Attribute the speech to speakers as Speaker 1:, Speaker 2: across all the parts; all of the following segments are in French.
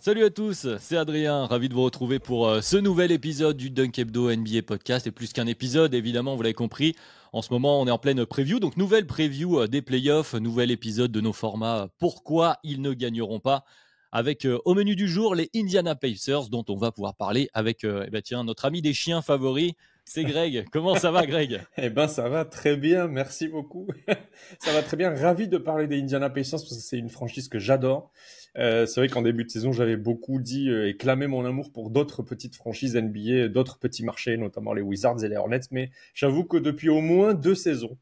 Speaker 1: Salut à tous, c'est Adrien, ravi de vous retrouver pour ce nouvel épisode du Dunk Hebdo NBA Podcast. Et plus qu'un épisode, évidemment, vous l'avez compris, en ce moment on est en pleine preview, donc nouvelle preview des playoffs, nouvel épisode de nos formats Pourquoi ils ne gagneront pas, avec au menu du jour les Indiana Pacers, dont on va pouvoir parler avec notre ami des chiens favoris, c'est Greg. Comment ça va, Greg?
Speaker 2: Eh ben, ça va très bien, merci beaucoup. Ça va très bien, ravi de parler des Indiana Pacers parce que c'est une franchise que j'adore. C'est vrai qu'en début de saison, j'avais beaucoup dit et clamé mon amour pour d'autres petites franchises NBA, d'autres petits marchés, notamment les Wizards et les Hornets, mais j'avoue que depuis au moins 2 saisons,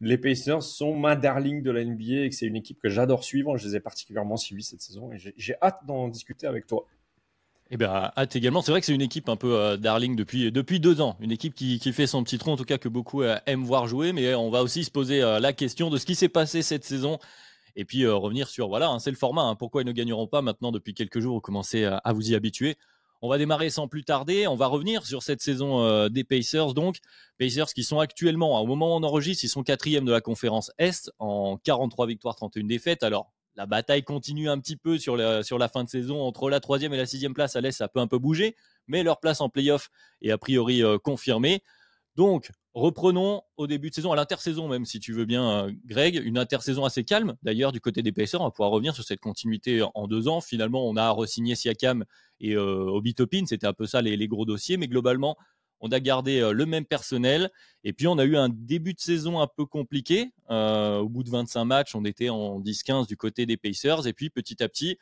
Speaker 2: les Pacers sont ma darling de la NBA et que c'est une équipe que j'adore suivre. Je les ai particulièrement suivis cette saison et j'ai hâte d'en discuter avec toi.
Speaker 1: Eh bien, hâte également. C'est vrai que c'est une équipe un peu darling depuis 2 ans. Une équipe qui fait son petit tronc, en tout cas que beaucoup aiment voir jouer. Mais on va aussi se poser la question de ce qui s'est passé cette saison. Et puis revenir sur, voilà, c'est le format. Pourquoi ils ne gagneront pas maintenant depuis quelques jours? Vous commencez à vous y habituer. On va démarrer sans plus tarder. On va revenir sur cette saison des Pacers. Donc, Pacers qui sont actuellement, au moment où on enregistre, ils sont 4e de la conférence Est en 43 victoires, 31 défaites. Alors, la bataille continue un petit peu sur la fin de saison. Entre la 3e et la 6e place à l'Est, ça peut un peu bouger. Mais leur place en play-off est a priori confirmée. Donc, reprenons au début de saison, à l'intersaison même, si tu veux bien, Greg. Une intersaison assez calme, d'ailleurs, du côté des Pacers. On va pouvoir revenir sur cette continuité en 2 ans. Finalement, on a re-signé Siakam et Obi Toppin. C'était un peu ça les gros dossiers. Mais globalement, on a gardé le même personnel. Et puis, on a eu un début de saison un peu compliqué. Au bout de 25 matchs, on était en 10-15 du côté des Pacers. Et puis, petit à petit,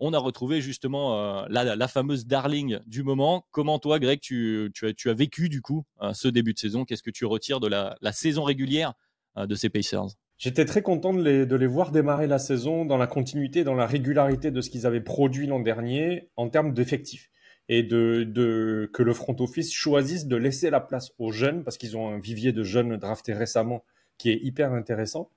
Speaker 1: on a retrouvé justement la fameuse darling du moment. Comment toi, Greg, tu as vécu du coup ce début de saison? Qu'est-ce que tu retires de la saison régulière de ces Pacers?
Speaker 2: J'étais très content de les voir démarrer la saison dans la continuité, dans la régularité de ce qu'ils avaient produit l'an dernier en termes d'effectifs. Et que le front office choisisse de laisser la place aux jeunes, parce qu'ils ont un vivier de jeunes draftés récemment qui est hyper intéressant.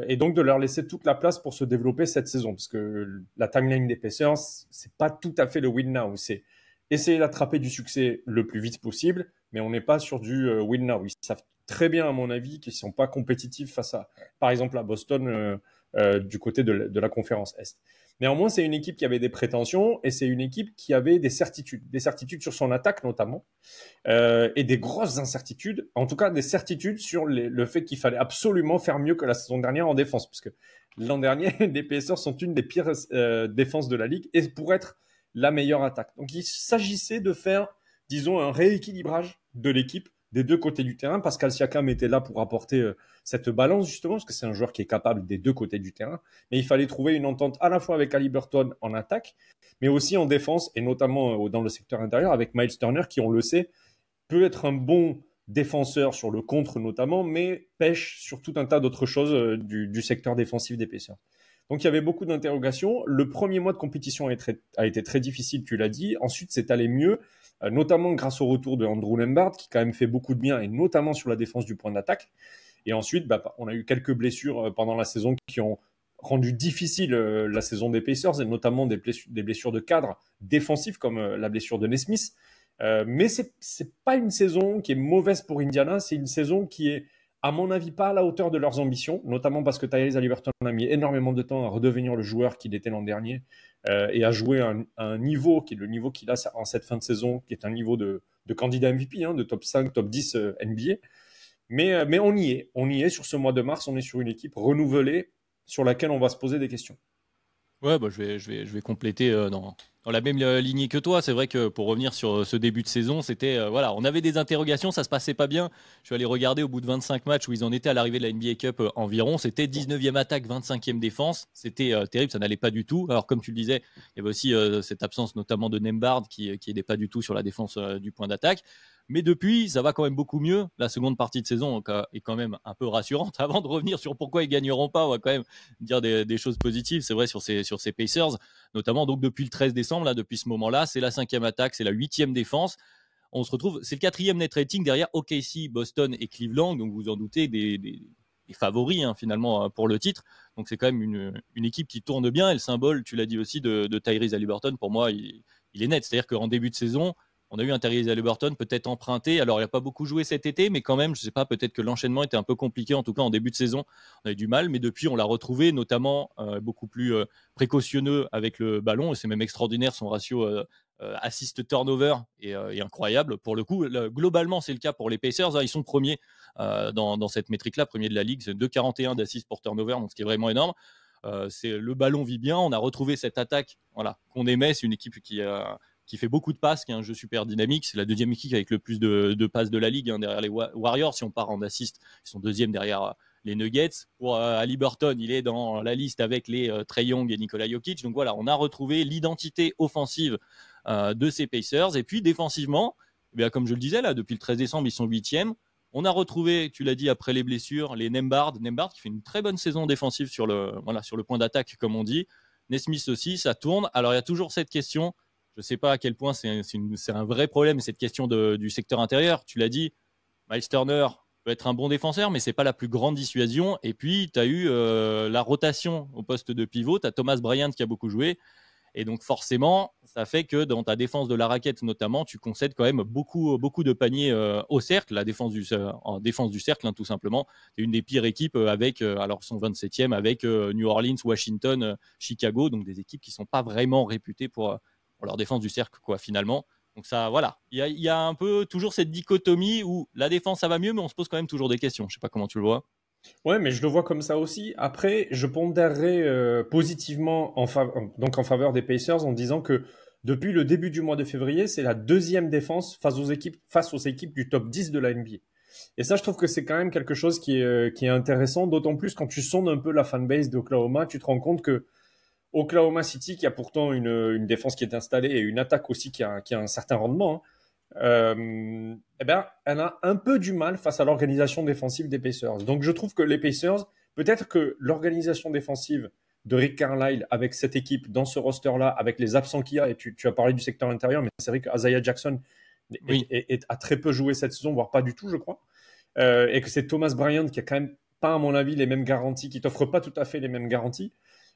Speaker 2: Et donc de leur laisser toute la place pour se développer cette saison. Parce que la timeline des Pacers, c'est pas tout à fait le win now. C'est essayer d'attraper du succès le plus vite possible, mais on n'est pas sur du win now. Ils savent très bien, à mon avis, qu'ils sont pas compétitifs face à, par exemple, à Boston du côté de la conférence Est. Néanmoins, c'est une équipe qui avait des prétentions et c'est une équipe qui avait des certitudes sur son attaque notamment, et des grosses incertitudes, en tout cas des certitudes sur le fait qu'il fallait absolument faire mieux que la saison dernière en défense, parce que l'an dernier, les Pacers sont une des pires défenses de la ligue et pour être la meilleure attaque. Donc il s'agissait de faire, disons, un rééquilibrage de l'équipe des deux côtés du terrain. Pascal Siakam était là pour apporter cette balance justement, parce que c'est un joueur qui est capable des deux côtés du terrain. Mais il fallait trouver une entente à la fois avec Haliburton en attaque, mais aussi en défense, et notamment dans le secteur intérieur avec Miles Turner, qui, on le sait, peut être un bon défenseur sur le contre notamment, mais pêche sur tout un tas d'autres choses du secteur défensif des Pacers. Donc il y avait beaucoup d'interrogations. Le premier mois de compétition a été très difficile, tu l'as dit. Ensuite, c'est allé mieux, notamment grâce au retour de Andrew Nembhard, qui quand même fait beaucoup de bien, et notamment sur la défense du point d'attaque. Et ensuite, on a eu quelques blessures pendant la saison qui ont rendu difficile la saison des Pacers, et notamment des blessures de cadre défensifs, comme la blessure de Nesmith. Mais c'est pas une saison qui est mauvaise pour Indiana, c'est une saison qui est, à mon avis, pas à la hauteur de leurs ambitions, notamment parce que Tyrese Haliburton a mis énormément de temps à redevenir le joueur qu'il était l'an dernier, et à jouer à un niveau qui est le niveau qu'il a en cette fin de saison, qui est un niveau de candidat MVP, de top 5, top 10 NBA. Mais on y est sur ce mois de mars, on est sur une équipe renouvelée sur laquelle on va se poser des questions.
Speaker 1: Ouais, je vais compléter dans la même lignée que toi. C'est vrai que pour revenir sur ce début de saison, c'était voilà, on avait des interrogations, ça se passait pas bien. Je suis allé regarder au bout de 25 matchs où ils en étaient à l'arrivée de la NBA Cup environ. C'était 19e attaque, 25e défense. C'était terrible, ça n'allait pas du tout. Alors comme tu le disais, il y avait aussi cette absence notamment de Nembhard qui aidait pas du tout sur la défense du point d'attaque. Mais depuis, ça va quand même beaucoup mieux. La seconde partie de saison est quand même un peu rassurante. Avant de revenir sur pourquoi ils gagneront pas, on va quand même dire des choses positives. C'est vrai sur ces Pacers, notamment donc depuis le 13 décembre, là, depuis ce moment-là, c'est la 5e attaque, c'est la 8e défense. On se retrouve, c'est le 4e net rating derrière OKC, Boston et Cleveland. Donc vous en doutez, des favoris finalement pour le titre. Donc c'est quand même une équipe qui tourne bien. Et le symbole, tu l'as dit aussi, de Tyrese Haliburton, pour moi, il est net. C'est-à-dire qu'en début de saison, On a eu un Tyrese Haliburton peut-être emprunté. Alors, il n'a pas beaucoup joué cet été, mais quand même, je ne sais pas, peut-être que l'enchaînement était un peu compliqué. En tout cas, en début de saison, on a eu du mal. Mais depuis, on l'a retrouvé, notamment beaucoup plus précautionneux avec le ballon. Et c'est même extraordinaire, son ratio assist-turnover est incroyable. Pour le coup, globalement, c'est le cas pour les Pacers. Ils sont premiers dans cette métrique-là, premiers de la ligue. C'est 2,41 d'assist pour turnover, donc ce qui est vraiment énorme. Le ballon vit bien. On a retrouvé cette attaque qu'on aimait. C'est une équipe qui fait beaucoup de passes, qui a un jeu super dynamique. C'est la deuxième équipe avec le plus de passes de la ligue derrière les Warriors. Si on part en assist, ils sont deuxième derrière les Nuggets. Pour Haliburton, il est dans la liste avec les Trae Young et Nikola Jokic. Donc voilà, on a retrouvé l'identité offensive de ces Pacers. Et puis défensivement, comme je le disais, là, depuis le 13 décembre, ils sont 8e. On a retrouvé, tu l'as dit, après les blessures, les Nembhard qui fait une très bonne saison défensive sur le point d'attaque, comme on dit. Nesmith aussi, ça tourne. Alors, il y a toujours cette question, je ne sais pas à quel point c'est un vrai problème, cette question du secteur intérieur. Tu l'as dit, Miles Turner peut être un bon défenseur, mais ce n'est pas la plus grande dissuasion. Et puis, tu as eu la rotation au poste de pivot. Tu as Thomas Bryant qui a beaucoup joué. Et donc forcément, ça fait que dans ta défense de la raquette notamment, tu concèdes quand même beaucoup de paniers au cercle, en défense du cercle, tout simplement. Tu es une des pires équipes avec, alors ils sont 27e, avec New Orleans, Washington, Chicago, donc des équipes qui ne sont pas vraiment réputées pour leur défense du cercle, finalement. Donc ça, voilà, il y a un peu toujours cette dichotomie où la défense, ça va mieux, mais on se pose quand même toujours des questions. Je ne sais pas comment tu le vois.
Speaker 2: Ouais, mais je le vois comme ça aussi. Après, je pondérerais positivement donc en faveur des Pacers en disant que depuis le début du mois de février, c'est la deuxième défense face aux équipes du top 10 de la NBA. Et ça, je trouve que c'est quand même quelque chose qui est intéressant, d'autant plus quand tu sondes un peu la fanbase d'Oklahoma, tu te rends compte que Oklahoma City, qui a pourtant une défense qui est installée et une attaque aussi qui a un certain rendement, elle a un peu du mal face à l'organisation défensive des Pacers. Donc je trouve que les Pacers, peut-être que l'organisation défensive de Rick Carlisle avec cette équipe dans ce roster-là, avec les absents qu'il y a, et tu as parlé du secteur intérieur, mais c'est vrai qu'Isaiah Jackson a très peu joué cette saison, voire pas du tout, je crois, et que c'est Thomas Bryant qui a quand même pas, à mon avis, les mêmes garanties, qui t'offre pas tout à fait les mêmes garanties.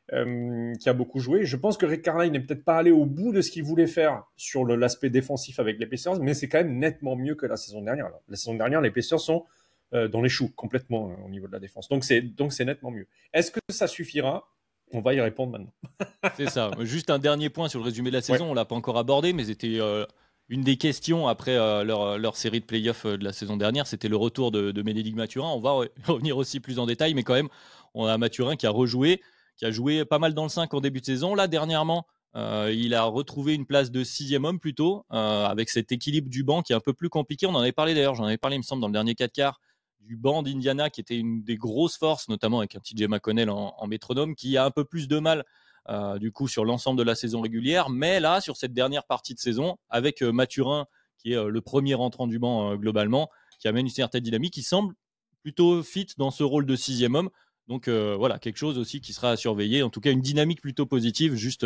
Speaker 2: Qui a beaucoup joué. Je pense que Rick Carlisle n'est peut-être pas allé au bout de ce qu'il voulait faire sur l'aspect défensif avec les Pacers, mais c'est quand même nettement mieux que la saison dernière. La saison dernière, les Pacers sont dans les choux complètement au niveau de la défense. Donc c'est nettement mieux. Est-ce que ça suffira? On va y répondre maintenant.
Speaker 1: C'est ça. Juste un dernier point sur le résumé de la saison. On l'a pas encore abordé, mais c'était une des questions après leur série de playoffs de la saison dernière. C'était le retour de Bénédicte Mathurin. On va revenir aussi plus en détail, mais quand même, on a Mathurin qui a rejoué, qui a joué pas mal dans le 5 en début de saison. Là, dernièrement, il a retrouvé une place de 6e homme plutôt, avec cet équilibre du banc qui est un peu plus compliqué. On en avait parlé d'ailleurs, j'en avais parlé, il me semble, dans le dernier 4 quarts, du banc d'Indiana qui était une des grosses forces, notamment avec un TJ McConnell en métronome, qui a un peu plus de mal du coup sur l'ensemble de la saison régulière. Mais là, sur cette dernière partie de saison, avec Mathurin, qui est le premier rentrant du banc globalement, qui amène une certaine dynamique, qui semble plutôt fit dans ce rôle de 6e homme. Donc voilà, quelque chose aussi qui sera à surveiller. En tout cas, une dynamique plutôt positive juste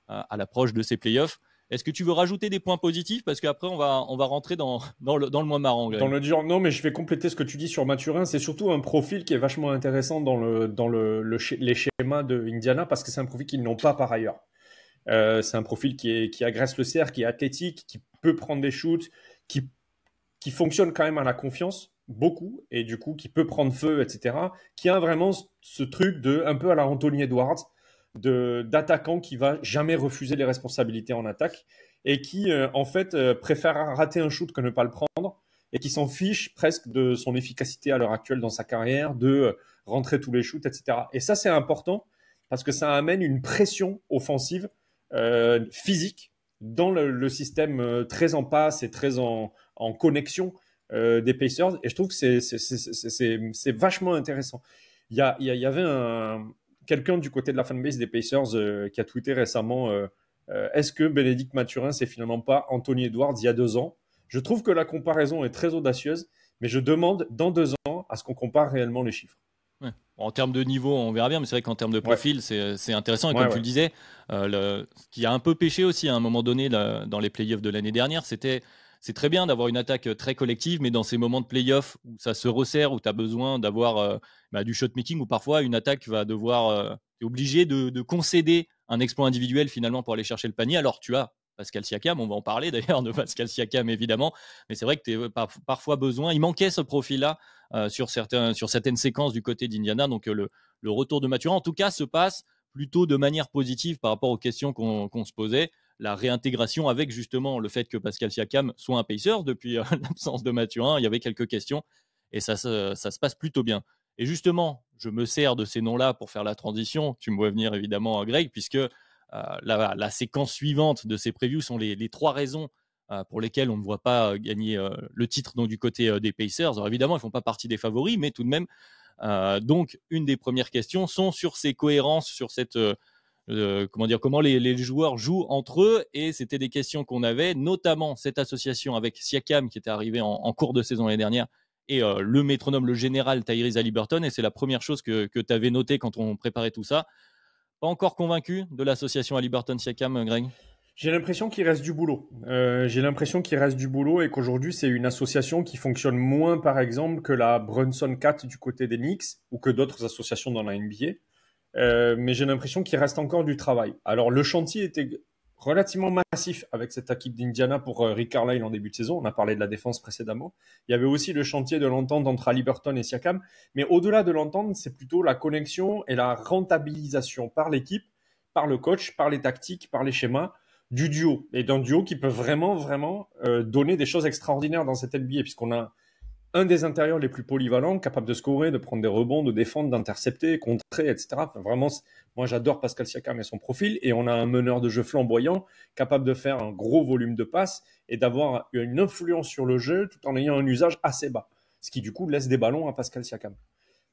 Speaker 1: à l'approche de ces playoffs. Est-ce que tu veux rajouter des points positifs? Parce qu'après, on va rentrer dans le mois marrant.
Speaker 2: Dans le dur, non, mais je vais compléter ce que tu dis sur Mathurin. C'est surtout un profil qui est vachement intéressant dans les schémas de Indiana parce que c'est un profil qu'ils n'ont pas par ailleurs. C'est un profil qui agresse le cercle, qui est athlétique, qui peut prendre des shoots, qui fonctionne quand même à la confiance, beaucoup, et du coup, qui peut prendre feu, etc. Qui a vraiment ce truc un peu à la Anthony Edwards, d'attaquant qui va jamais refuser les responsabilités en attaque et qui, en fait, préfère rater un shoot que ne pas le prendre et qui s'en fiche presque de son efficacité à l'heure actuelle dans sa carrière, de rentrer tous les shoots, etc. Et ça, c'est important parce que ça amène une pression offensive physique dans le système très en passe et très en connexion des Pacers. Et je trouve que c'est vachement intéressant. Il y avait quelqu'un du côté de la fanbase des Pacers qui a tweeté récemment est-ce que Bénédicte Mathurin, c'est finalement pas Anthony Edwards il y a 2 ans? Je trouve que la comparaison est très audacieuse, mais je demande dans 2 ans à ce qu'on compare réellement les chiffres.
Speaker 1: Ouais. En termes de niveau, on verra bien, mais c'est vrai qu'en termes de profil, c'est intéressant. Et comme tu le disais, ce qui a un peu pêché aussi à un moment donné dans les playoffs de l'année dernière, c'est très bien d'avoir une attaque très collective, mais dans ces moments de playoffs où ça se resserre, où tu as besoin d'avoir du shot-making, où parfois une attaque va devoir, tu es obligé de concéder un exploit individuel finalement pour aller chercher le panier. Alors tu as Pascal Siakam. On va en parler d'ailleurs de Pascal Siakam, évidemment. Mais c'est vrai que tu as parfois besoin. Il manquait ce profil-là sur certaines séquences du côté d'Indiana. Donc, le retour de Mathurin, en tout cas, se passe plutôt de manière positive par rapport aux questions qu'on se posait. La réintégration avec justement le fait que Pascal Siakam soit un Pacers depuis l'absence de Mathurin. Il y avait quelques questions et ça se passe plutôt bien. Et justement, je me sers de ces noms-là pour faire la transition. Tu me vois venir évidemment, Greg, puisque la séquence suivante de ces previews sont les 3 raisons pour lesquelles on ne voit pas gagner le titre donc, du côté des Pacers. Alors évidemment, ils ne font pas partie des favoris, mais tout de même. Donc, une des premières questions sont sur ces cohérences, sur cette comment les joueurs jouent entre eux, et c'était des questions qu'on avait, notamment cette association avec Siakam qui était arrivé en cours de saison l'année dernière, et le métronome, le général Tyrese Haliburton, et c'est la première chose que tu avais noté quand on préparait tout ça. Pas encore convaincu de l'association Haliburton-Siakam, Greg?
Speaker 2: J'ai l'impression qu'il reste du boulot. Et qu'aujourd'hui, c'est une association qui fonctionne moins, par exemple, que la Brunson 4 du côté des Knicks ou que d'autres associations dans la NBA. Mais j'ai l'impression qu'il reste encore du travail. Alors, le chantier était relativement massif avec cette équipe d'Indiana pour Rick Carlisle en début de saison. On a parlé de la défense précédemment. Il y avait aussi le chantier de l'entente entre Haliburton et Siakam. Mais au-delà de l'entente, c'est plutôt la connexion et la rentabilisation par l'équipe, par le coach, par les tactiques, par les schémas du duo. Et d'un duo qui peut vraiment donner des choses extraordinaires dans cette NBA, puisqu'on a un des intérieurs les plus polyvalents, capable de scorer, de prendre des rebonds, de défendre, d'intercepter, contrer, etc. Enfin, vraiment, moi j'adore Pascal Siakam et son profil, et on a un meneur de jeu flamboyant, capable de faire un gros volume de passes et d'avoir une influence sur le jeu tout en ayant un usage assez bas, ce qui du coup laisse des ballons à Pascal Siakam.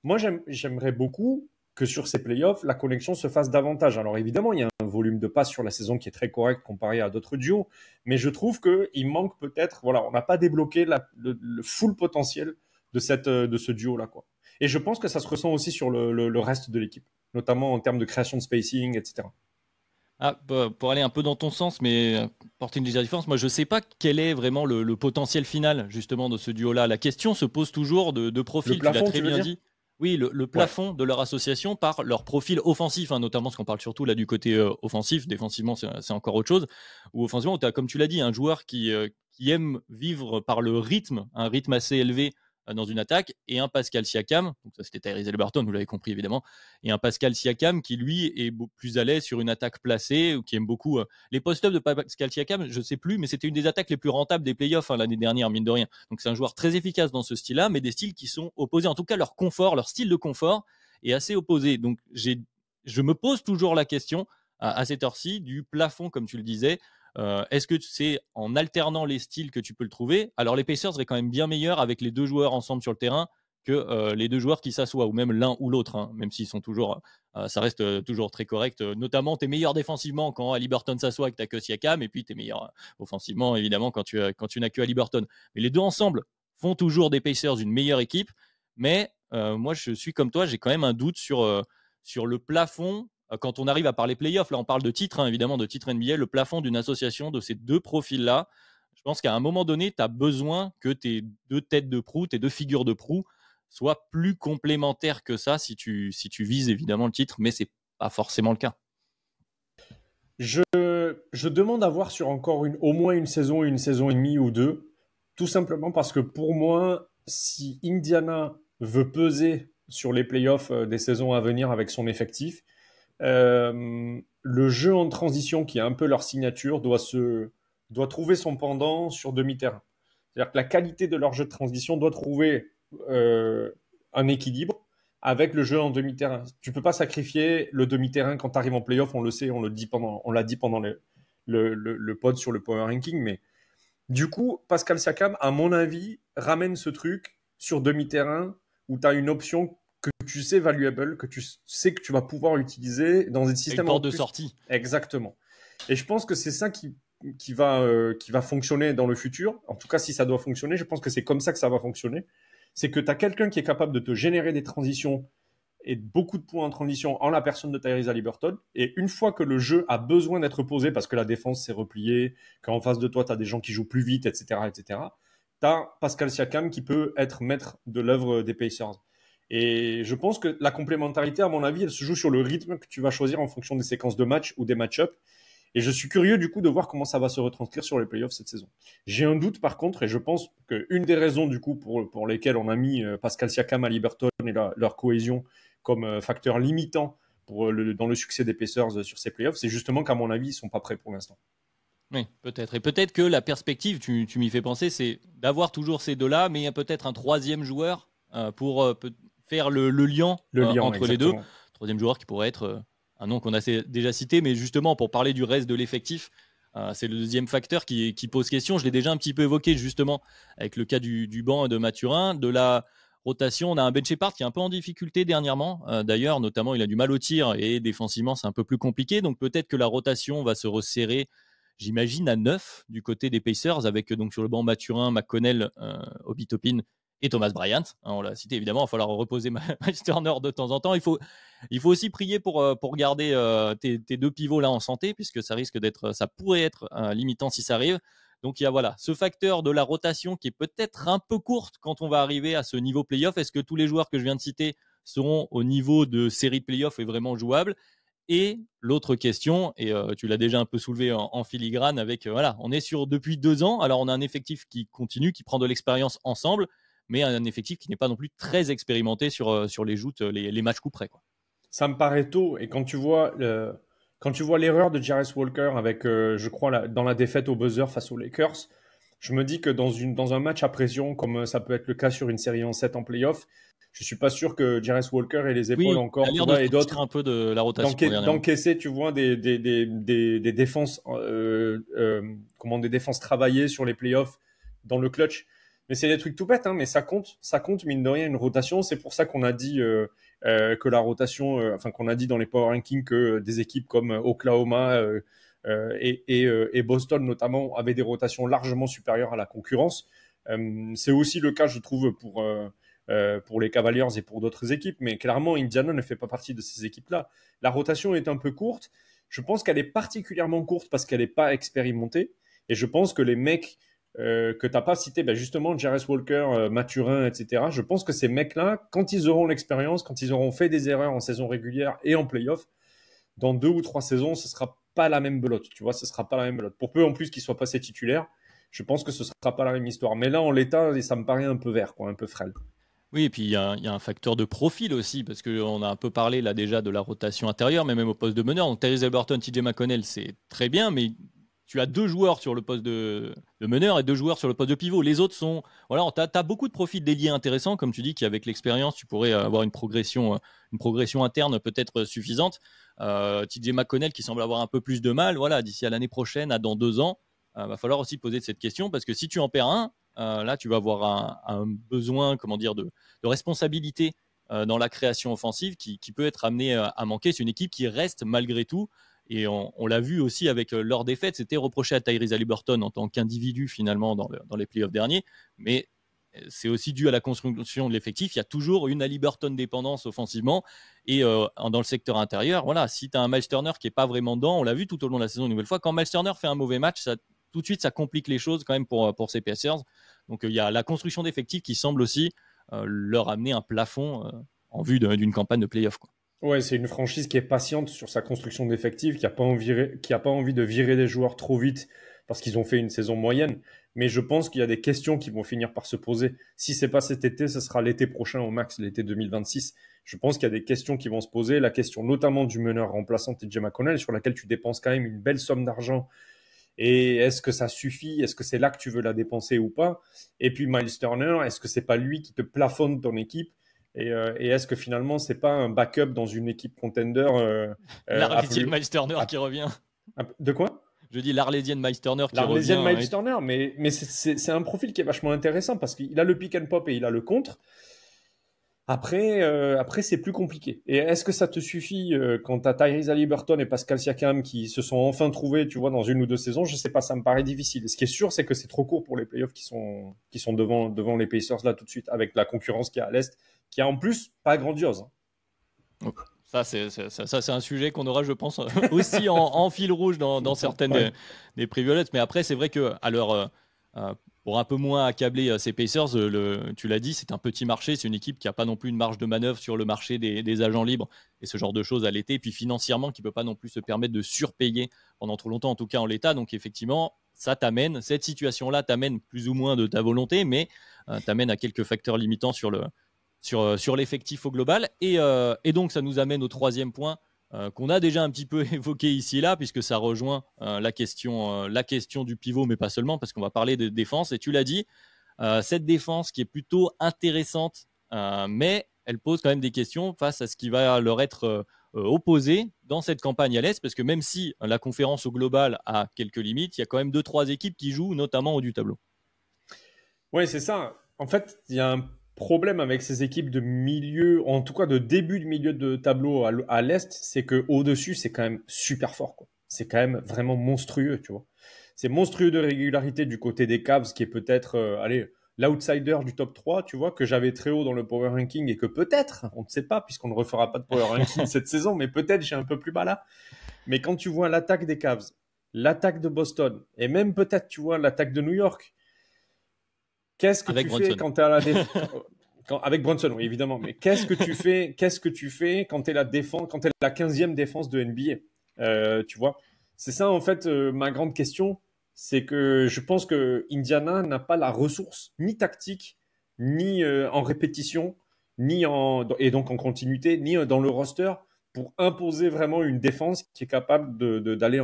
Speaker 2: Moi j'aimerais beaucoup que sur ces playoffs, la connexion se fasse davantage. Alors évidemment, il y a un volume de passes sur la saison qui est très correct comparé à d'autres duos, mais je trouve qu'il manque peut-être, voilà, on n'a pas débloqué le full potentiel de ce duo-là, quoi. Et je pense que ça se ressent aussi sur le reste de l'équipe, notamment en termes de création de spacing, etc.
Speaker 1: Ah, pour aller un peu dans ton sens, mais porter une légère différence, moi je ne sais pas quel est vraiment le potentiel final justement de ce duo-là. La question se pose toujours de profil,
Speaker 2: Le plafond,
Speaker 1: tu l'as très
Speaker 2: tu veux
Speaker 1: bien
Speaker 2: dire?
Speaker 1: dit. Oui, le plafond de leur association par leur profil offensif, hein, notamment ce qu'on parle surtout là du côté offensif. Défensivement, c'est encore autre chose. Ou offensivement, tu as, comme tu l'as dit, un joueur qui aime vivre par le rythme, un rythme assez élevé dans une attaque, et un Pascal Siakam, donc ça c'était Tyrese Haliburton, vous l'avez compris évidemment, et un Pascal Siakam qui lui est plus à l'aise sur une attaque placée, ou qui aime beaucoup les post-ups de Pascal Siakam, je ne sais plus, mais c'était une des attaques les plus rentables des playoffs l'année dernière, mine de rien. Donc c'est un joueur très efficace dans ce style-là, mais des styles qui sont opposés, en tout cas leur confort, leur style de confort est assez opposé. Donc je me pose toujours la question à cette heure-ci du plafond, comme tu le disais. Est-ce que c'est en alternant les styles que tu peux le trouver? Alors les Pacers seraient quand même bien meilleurs avec les 2 joueurs ensemble sur le terrain que les 2 joueurs qui s'assoient, ou même l'un ou l'autre, hein, même s'ils sont toujours, ça reste toujours très correct. Notamment, tu es meilleur défensivement quand Haliburton s'assoit et que tu n'as que Siakam, et puis tu es meilleur offensivement, évidemment, quand tu n'as que Haliburton. Mais les 2 ensemble font toujours des Pacers une meilleure équipe. Mais moi, je suis comme toi, j'ai quand même un doute sur le plafond. Quand on arrive à parler playoffs, là on parle de titre, hein, évidemment, de titre NBA, le plafond d'une association de ces 2 profils-là, je pense qu'à un moment donné, tu as besoin que tes 2 têtes de proue, tes 2 figures de proue, soient plus complémentaires que ça si tu vises évidemment le titre, mais c'est pas forcément le cas.
Speaker 2: Je demande à voir sur encore au moins une saison et demie ou 2, tout simplement parce que pour moi, si Indiana veut peser sur les playoffs des saisons à venir avec son effectif, le jeu en transition, qui est un peu leur signature, doit trouver son pendant sur demi-terrain. C'est-à-dire que la qualité de leur jeu de transition doit trouver un équilibre avec le jeu en demi-terrain. Tu peux pas sacrifier le demi-terrain quand tu arrives en playoff, on le sait, on l'a dit pendant le pod sur le power ranking, mais du coup, Pascal Siakam, à mon avis, ramène ce truc sur demi-terrain où tu as une option que tu sais valuable, que tu sais que tu vas pouvoir utiliser dans un système
Speaker 1: une porte de sortie.
Speaker 2: Exactement. Et je pense que c'est ça qui va fonctionner dans le futur. En tout cas, si ça doit fonctionner, je pense que c'est comme ça que ça va fonctionner. C'est que tu as quelqu'un qui est capable de te générer des transitions et beaucoup de points en transition en la personne de Tyrese Haliburton. Et une fois que le jeu a besoin d'être posé parce que la défense s'est repliée, qu'en face de toi, tu as des gens qui jouent plus vite, etc., tu as Pascal Siakam qui peut être maître de l'œuvre des Pacers. Et je pense que la complémentarité, à mon avis, elle se joue sur le rythme que tu vas choisir en fonction des séquences de match ou des match-ups. Et je suis curieux du coup de voir comment ça va se retranscrire sur les playoffs cette saison. J'ai un doute par contre, et je pense qu'une des raisons du coup pour lesquelles on a mis Pascal Siakam, Haliburton et leur cohésion comme facteur limitant dans le succès des Pacers sur ces playoffs, c'est justement qu'à mon avis, ils ne sont pas prêts pour l'instant.
Speaker 1: Oui, peut-être. Et peut-être que la perspective, tu m'y fais penser, c'est d'avoir toujours ces deux-là, mais il y a peut-être un troisième joueur pour faire le lien, entre
Speaker 2: exactement.
Speaker 1: les deux. Troisième joueur qui pourrait être un nom qu'on a déjà cité, mais justement pour parler du reste de l'effectif, c'est le deuxième facteur qui pose question. Je l'ai déjà un petit peu évoqué justement avec le cas du banc de Mathurin, de la rotation. On a un Ben Shepard qui est un peu en difficulté dernièrement. D'ailleurs, notamment, il a du mal au tir et défensivement, c'est un peu plus compliqué. Donc peut-être que la rotation va se resserrer, j'imagine, à 9 du côté des Pacers, avec donc sur le banc Mathurin, McConnell, Obi Toppin et Thomas Bryant. On l'a cité évidemment, il va falloir reposer Miles Turner de temps en temps. Il faut aussi prier pour garder tes deux pivots là en santé, puisque ça pourrait être limitant si ça arrive. Donc il y a ce facteur de la rotation qui est peut-être un peu courte quand on va arriver à ce niveau playoff. Est-ce que tous les joueurs que je viens de citer seront au niveau de série de playoff et vraiment jouables? Et l'autre question, et tu l'as déjà un peu soulevé en filigrane avec, on est sur depuis 2 ans, alors on a un effectif qui continue, qui prend de l'expérience ensemble, mais un effectif qui n'est pas non plus très expérimenté sur les joutes, les matchs coup près, quoi.
Speaker 2: Ça me paraît tôt, et quand tu vois l'erreur de Jarvis Walker avec, je crois, dans la défaite au buzzer face aux Lakers, je me dis que dans un match à pression, comme ça peut être le cas sur une série en 7 en playoff, je suis pas sûr que Jarvis Walker ait les épaules encore, tu vois, et d'autres
Speaker 1: un peu de la rotation
Speaker 2: d'encaisser, tu vois, des défenses, des défenses travaillées sur les playoffs dans le clutch. Mais c'est des trucs tout bêtes, hein, mais ça compte mine de rien une rotation. C'est pour ça qu'on a dit que la rotation, qu'on a dit dans les power rankings que des équipes comme Oklahoma et Boston notamment avaient des rotations largement supérieures à la concurrence. C'est aussi le cas, je trouve, pour les Cavaliers et pour d'autres équipes, mais clairement Indiana ne fait pas partie de ces équipes-là. La rotation est un peu courte. Je pense qu'elle est particulièrement courte parce qu'elle n'est pas expérimentée. Et je pense que les mecs que tu n'as pas cités, justement, Jarvis Walker, Mathurin, etc., je pense que ces mecs-là, quand ils auront l'expérience, quand ils auront fait des erreurs en saison régulière et en playoff, dans 2 ou 3 saisons, ce ne sera pas la même belote. Tu vois, ce ne sera pas la même belote. Pour peu en plus qu'ils soient passés titulaires, je pense que ce ne sera pas la même histoire. Mais là, en l'état, ça me paraît un peu vert, un peu frêle.
Speaker 1: Oui, et puis il y a un facteur de profil aussi, parce qu'on a un peu parlé là déjà de la rotation intérieure, mais même au poste de meneur. Donc Tyrese Haliburton, TJ McConnell, c'est très bien, mais tu as 2 joueurs sur le poste de meneur et 2 joueurs sur le poste de pivot. Les autres sont... tu as beaucoup de profils d'ailier intéressants, comme tu dis, qu'avec l'expérience, tu pourrais avoir une progression interne peut-être suffisante. TJ McConnell qui semble avoir un peu plus de mal, d'ici à l'année prochaine, dans 2 ans, va falloir aussi poser cette question, parce que si tu en perds un, là, tu vas avoir un besoin, de responsabilité dans la création offensive qui peut être amené à manquer. C'est une équipe qui reste malgré tout, et on l'a vu aussi avec leur défaite, c'était reproché à Tyrese Haliburton en tant qu'individu finalement dans les playoffs derniers, mais c'est aussi dû à la construction de l'effectif. Il y a toujours une Haliburton dépendance offensivement, et dans le secteur intérieur, si tu as un Miles Turner qui n'est pas vraiment dedans, on l'a vu tout au long de la saison une nouvelle fois, quand Miles Turner fait un mauvais match, tout de suite, ça complique les choses quand même pour ces Pacers. Donc, il y a la construction d'effectifs qui semble aussi leur amener un plafond en vue d'une campagne de play-off, quoi.
Speaker 2: Ouais, c'est une franchise qui est patiente sur sa construction d'effectifs, qui n'a pas envie de virer des joueurs trop vite parce qu'ils ont fait une saison moyenne. Mais je pense qu'il y a des questions qui vont finir par se poser. Si c'est pas cet été, ce sera l'été prochain au max, l'été 2026. Je pense qu'il y a des questions qui vont se poser. La question notamment du meneur remplaçant TJ McConnell, sur laquelle tu dépenses quand même une belle somme d'argent. Et est-ce que ça suffit? Est-ce que c'est là que tu veux la dépenser ou pas? Et puis Miles Turner, est-ce que c'est pas lui qui te plafonne ton équipe? Et est-ce que finalement c'est pas un backup dans une équipe contender
Speaker 1: l'Arlésienne Miles Turner qui revient.
Speaker 2: De quoi?
Speaker 1: Je dis l'Arlésienne Miles Turner qui revient.
Speaker 2: L'Arlésienne Miles Turner, mais c'est un profil qui est vachement intéressant parce qu'il a le pick and pop et il a le contre. Après, c'est plus compliqué. Et est-ce que ça te suffit quand tu as Tyrese Haliburton et Pascal Siakam qui se sont enfin trouvés, tu vois, dans 1 ou 2 saisons? Je sais pas, ça me paraît difficile. Et ce qui est sûr, c'est que c'est trop court pour les playoffs qui sont devant les Pacers là tout de suite, avec la concurrence qu'il y a à l'Est, qui est en plus pas grandiose.
Speaker 1: Ça, c'est un sujet qu'on aura, je pense, aussi en fil rouge dans certaines des preview. Mais après, c'est vrai que pour un peu moins accabler ces Pacers, tu l'as dit, c'est un petit marché, c'est une équipe qui n'a pas non plus une marge de manœuvre sur le marché des agents libres et ce genre de choses à l'été, et puis financièrement qui ne peut pas non plus se permettre de surpayer pendant trop longtemps, en tout cas en l'état. Donc effectivement, cette situation-là t'amène plus ou moins de ta volonté, mais t'amène à quelques facteurs limitants sur l'effectif au global. Et donc ça nous amène au troisième point qu'on a déjà un petit peu évoqué ici et là, puisque ça rejoint la question du pivot, mais pas seulement, parce qu'on va parler de défense. Et tu l'as dit, cette défense qui est plutôt intéressante, mais elle pose quand même des questions face à ce qui va leur être opposé dans cette campagne à l'Est, parce que même si la conférence au global a quelques limites, il y a quand même 2-3 équipes qui jouent notamment au haut du tableau.
Speaker 2: Oui, c'est ça. En fait, il y a un problème avec ces équipes de milieu, en tout cas de début de milieu de tableau à l'Est, c'est que au-dessus, c'est quand même super fort, quoi. C'est quand même vraiment monstrueux, tu vois. C'est monstrueux de régularité du côté des Cavs, qui est peut-être, allez, l'outsider du top 3, tu vois, que j'avais très haut dans le power ranking et que peut-être, on ne sait pas, puisqu'on ne refera pas de power ranking cette saison, mais peut-être j'ai un peu plus bas là. Mais quand tu vois l'attaque des Cavs, l'attaque de Boston, et même peut-être, tu vois, l'attaque de New York, qu'est-ce que
Speaker 1: Avec
Speaker 2: tu fais
Speaker 1: Brunson.
Speaker 2: quand tu as la défense avec Brunson, oui, évidemment. Mais qu'est-ce que tu fais quand tu es la défense, quand tu es la 15e défense de NBA, tu vois? C'est ça, en fait, ma grande question. C'est que je pense que Indiana n'a pas la ressource, ni tactique, ni en répétition, et donc en continuité, ni dans le roster pour imposer vraiment une défense qui est capable d'aller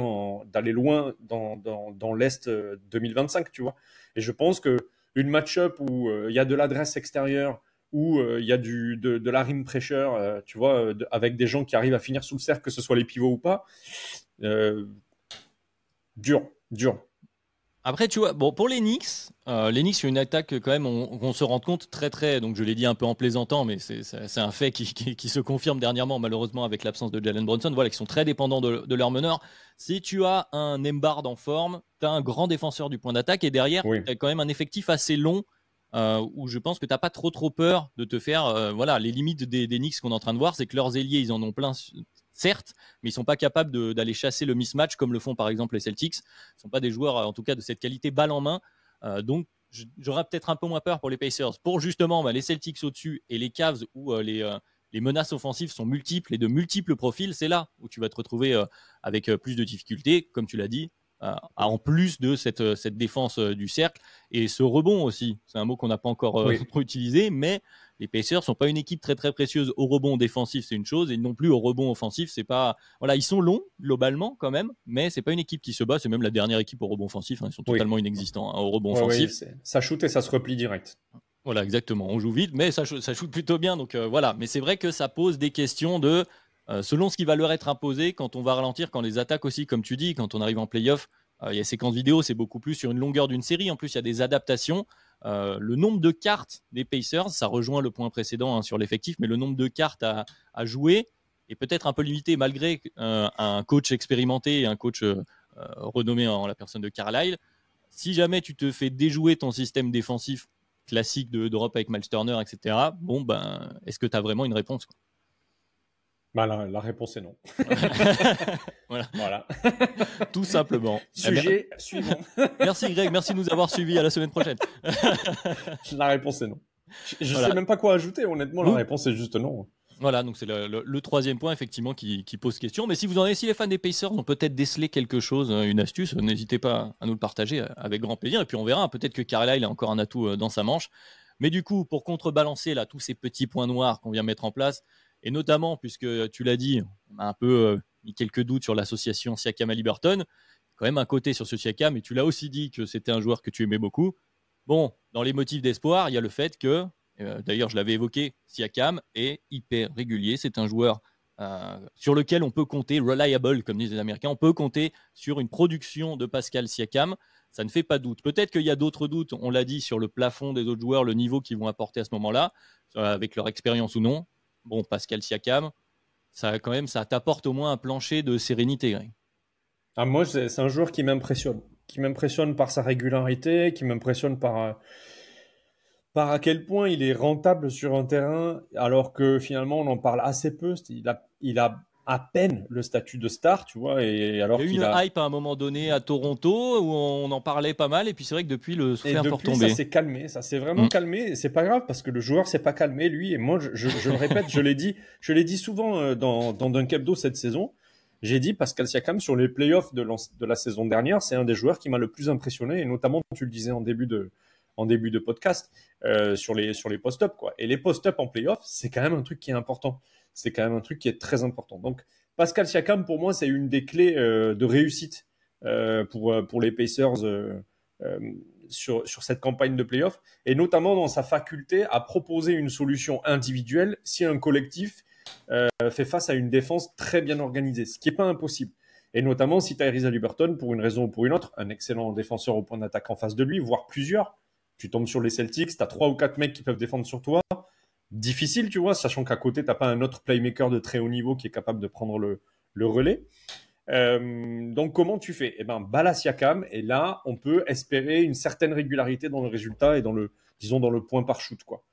Speaker 2: loin dans l'Est 2025, tu vois. Et je pense que une match-up où il y a de l'adresse extérieure, où il y a de la rim pressure, tu vois, avec des gens qui arrivent à finir sous le cercle, que ce soit les pivots ou pas, euh, dur, dur.
Speaker 1: Après, tu vois, bon, pour les Knicks, c'est une attaque quand même, on se rend compte très, très, donc je l'ai dit un peu en plaisantant, mais c'est un fait qui se confirme dernièrement, malheureusement, avec l'absence de Jalen Brunson, voilà, qui sont très dépendants de leur meneur. Si tu as un Embiid en forme, tu as un grand défenseur du point d'attaque, et derrière,
Speaker 2: Oui.
Speaker 1: tu as quand même un effectif assez long, où je pense que tu n'as pas trop peur de te faire, voilà, les limites des Knicks qu'on est en train de voir, c'est que leurs ailiers, ils en ont plein, certes, mais ils sont pas capables d'aller chasser le mismatch comme le font par exemple les Celtics. Ils sont pas des joueurs, en tout cas, de cette qualité balle en main. Donc, j'aurais peut-être un peu moins peur pour les Pacers. Pour justement les Celtics au-dessus et les Cavs où les menaces offensives sont multiples et de multiples profils, c'est là où tu vas te retrouver avec plus de difficultés, comme tu l'as dit, en plus de cette défense du cercle. Et ce rebond aussi, c'est un mot qu'on n'a pas encore
Speaker 2: Oui.
Speaker 1: utilisé, mais les Pacers ne sont pas une équipe très très précieuse au rebond défensif, c'est une chose, et non plus au rebond offensif, c'est pas. Voilà, ils sont longs globalement quand même, mais c'est pas une équipe qui se bat, c'est même la dernière équipe au rebond offensif, hein, ils sont
Speaker 2: Oui.
Speaker 1: totalement inexistants au rebond
Speaker 2: Ouais, ouais,
Speaker 1: offensif.
Speaker 2: ça shoot et ça se replie direct.
Speaker 1: Voilà, exactement. On joue vite, mais ça shoot plutôt bien. Donc voilà. Mais c'est vrai que ça pose des questions de, selon ce qui va leur être imposé, quand on va ralentir, quand les attaques aussi, comme tu dis, quand on arrive en playoff, il y a séquences vidéo, c'est beaucoup plus sur une longueur d'une série. En plus, il y a des adaptations. Le nombre de cartes des Pacers, ça rejoint le point précédent sur l'effectif, mais le nombre de cartes à jouer est peut-être un peu limité malgré un coach expérimenté et un coach renommé en la personne de Carlisle. Si jamais tu te fais déjouer ton système défensif classique d'Europe avec Miles Turner, etc., bon, ben, est-ce que tu as vraiment une réponse, quoi?
Speaker 2: Bah, la réponse est non.
Speaker 1: Voilà.
Speaker 2: Voilà.
Speaker 1: Tout simplement.
Speaker 2: Sujet suivant.
Speaker 1: Merci Greg, merci de nous avoir suivis. À la semaine prochaine.
Speaker 2: La réponse est non. Je
Speaker 1: Voilà.
Speaker 2: sais même pas quoi ajouter, honnêtement, la
Speaker 1: Oui.
Speaker 2: réponse est juste non.
Speaker 1: Voilà, donc c'est le troisième point effectivement qui pose question. Mais si les fans des Pacers ont peut-être décelé quelque chose, une astuce, n'hésitez pas à nous le partager avec grand plaisir. Et puis on verra, peut-être que Carlisle a encore un atout dans sa manche. Mais du coup, pour contrebalancer là tous ces petits points noirs qu'on vient mettre en place, et notamment puisque tu l'as dit, on a un peu mis quelques doutes sur l'association Siakam-Haliburton, quand même un côté sur ce Siakam, et tu l'as aussi dit que c'était un joueur que tu aimais beaucoup. Bon, dans les motifs d'espoir, il y a le fait que d'ailleurs, je l'avais évoqué, Siakam est hyper régulier. C'est un joueur sur lequel on peut compter, reliable, comme disent les Américains. On peut compter sur une production de Pascal Siakam. Ça ne fait pas doute. Peut-être qu'il y a d'autres doutes, on l'a dit, sur le plafond des autres joueurs, le niveau qu'ils vont apporter à ce moment-là, avec leur expérience ou non. Bon, Pascal Siakam, ça quand même, ça t'apporte au moins un plancher de sérénité, Greg.
Speaker 2: Ah, moi, c'est un joueur qui m'impressionne par sa régularité, qui m'impressionne par à quel point il est rentable sur un terrain, alors que finalement on en parle assez peu. Il a à peine le statut de star, tu vois, et
Speaker 1: Il
Speaker 2: alors
Speaker 1: y a eu
Speaker 2: qu'il
Speaker 1: une
Speaker 2: a...
Speaker 1: hype à un moment donné à Toronto où on en parlait pas mal, et puis c'est vrai que depuis, le
Speaker 2: Et
Speaker 1: soufflet est un peu
Speaker 2: depuis, ça
Speaker 1: retombé.
Speaker 2: s'est calmé, ça s'est vraiment
Speaker 1: Mm.
Speaker 2: calmé, et c'est pas grave parce que le joueur s'est pas calmé, lui, et moi, je le répète, je l'ai dit souvent dans Dunk Hebdo cette saison, j'ai dit Pascal Siakam sur les playoffs de la saison dernière, c'est un des joueurs qui m'a le plus impressionné, et notamment, tu le disais en début de podcast, sur les post-up, quoi. Et les post-up en playoffs, c'est quand même un truc qui est important. C'est quand même un truc qui est très important. Donc, Pascal Siakam, pour moi, c'est une des clés de réussite pour les Pacers euh, sur cette campagne de playoff, et notamment dans sa faculté à proposer une solution individuelle si un collectif fait face à une défense très bien organisée, ce qui n'est pas impossible. Et notamment si Tyrese Haliburton, pour une raison ou pour une autre, un excellent défenseur au point d'attaque en face de lui, voire plusieurs, tu tombes sur les Celtics, tu as 3 ou 4 mecs qui peuvent défendre sur toi, difficile, tu vois, sachant qu'à côté, tu n'as pas un autre playmaker de très haut niveau qui est capable de prendre le relais. Donc comment tu fais? Eh ben, Bala Siakam, et là, on peut espérer une certaine régularité dans le résultat et disons, dans le point par shoot, quoi.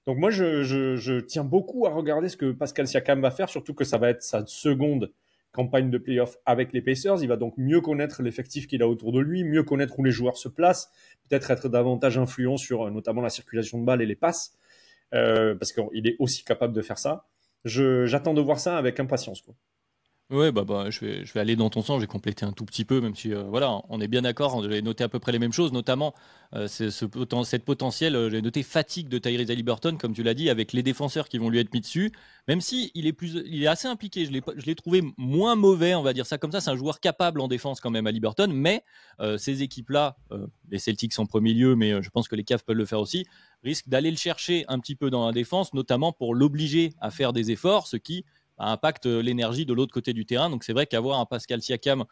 Speaker 2: Donc moi, je tiens beaucoup à regarder ce que Pascal Siakam va faire, surtout que ça va être sa seconde campagne de playoff avec les Pacers. Il va donc mieux connaître l'effectif qu'il a autour de lui, mieux connaître où les joueurs se placent, peut-être être davantage influent sur notamment la circulation de balles et les passes, parce qu'il est aussi capable de faire ça. J'attends de voir ça avec impatience, quoi.
Speaker 1: Ouais, je vais aller dans ton sens, j'ai complété un tout petit peu, même si voilà, on est bien d'accord, j'ai noté à peu près les mêmes choses, notamment cette potentielle, j'ai noté fatigue de Tyrese Haliburton, comme tu l'as dit, avec les défenseurs qui vont lui être mis dessus, même si il est assez impliqué, je l'ai trouvé moins mauvais, on va dire ça comme ça, c'est un joueur capable en défense quand même, Haliburton, mais ces équipes-là, les Celtics en premier lieu, mais je pense que les Cavs peuvent le faire aussi, risquent d'aller le chercher un petit peu dans la défense, notamment pour l'obliger à faire des efforts, ce qui impacte l'énergie de l'autre côté du terrain. Donc c'est vrai qu'avoir un Pascal Siakam